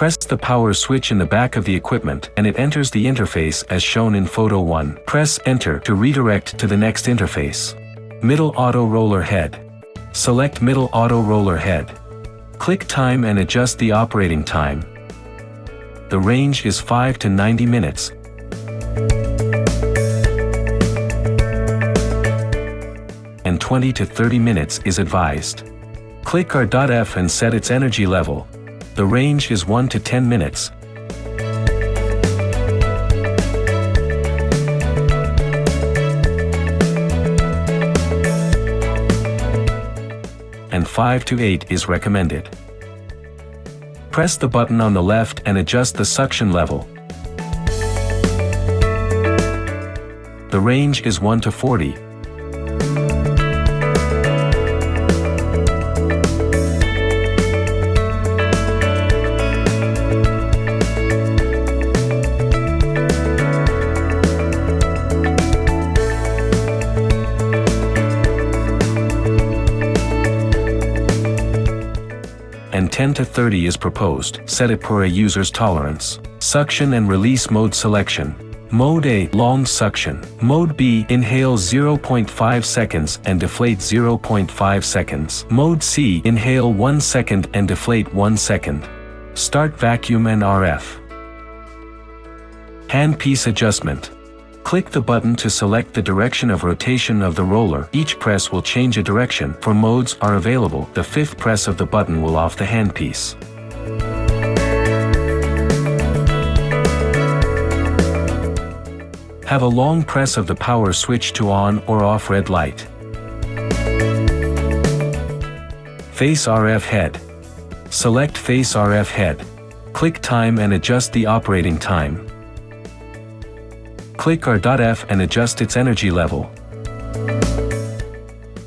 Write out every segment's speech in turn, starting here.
Press the power switch in the back of the equipment and it enters the interface as shown in photo 1. Press Enter to redirect to the next interface. Middle auto roller head. Select middle auto roller head. Click time and adjust the operating time. The range is 5 to 90 minutes. And 20 to 30 minutes is advised. Click R.F and set its energy level. The range is 1 to 10 minutes. And 5 to 8 is recommended. Press the button on the left and adjust the suction level. The range is 1 to 40. And 10 to 30 is proposed. Set it per a user's tolerance. Suction and release mode selection. Mode A, long suction. Mode B, inhale 0.5 seconds and deflate 0.5 seconds. Mode C, inhale 1 second and deflate 1 second. Start vacuum and RF. Handpiece adjustment. Click the button to select the direction of rotation of the roller. Each press will change a direction. 4 modes are available. The 5th press of the button will off the handpiece. Have a long press of the power switch to on or off red light. Face RF head. Select Face RF head. Click time and adjust the operating time. Click R.F and adjust its energy level.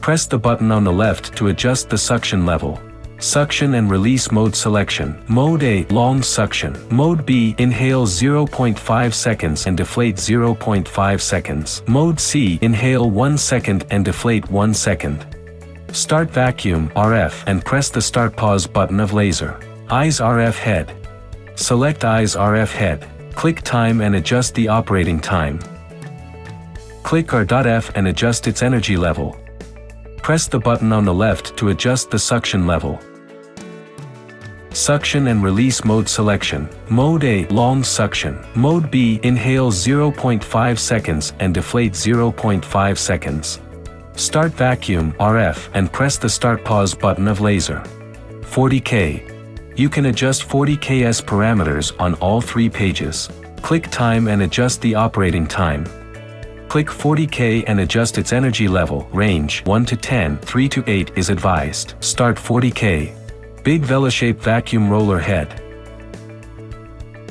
Press the button on the left to adjust the suction level. Suction and release mode selection. Mode A, long suction. Mode B, inhale 0.5 seconds and deflate 0.5 seconds. Mode C, inhale 1 second and deflate 1 second. Start vacuum, RF, and press the start pause button of laser. Eyes RF head. Select Eyes RF head. Click time and adjust the operating time. Click R.F and adjust its energy level. Press the button on the left to adjust the suction level. Suction and release mode selection. Mode A, long suction. Mode B, inhale 0.5 seconds and deflate 0.5 seconds. Start vacuum, RF, and press the start pause button of laser. 40K. You can adjust 40K's parameters on all 3 pages. Click time and adjust the operating time. Click 40K and adjust its energy level. Range 1 to 10, 3 to 8 is advised. Start 40K. Big VelaShape vacuum roller head.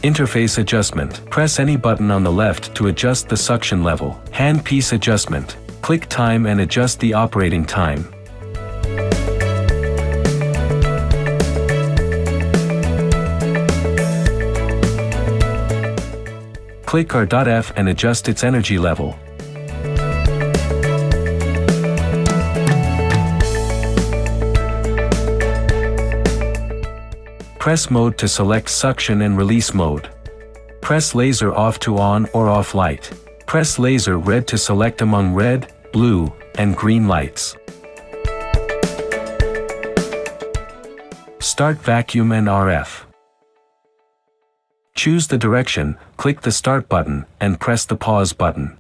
Interface adjustment. Press any button on the left to adjust the suction level. Handpiece adjustment. Click time and adjust the operating time. Click R.F and adjust its energy level. Press mode to select suction and release mode. Press laser off to on or off light. Press laser red to select among red, blue, and green lights. Start vacuum and RF. Choose the direction, click the start button, and press the pause button.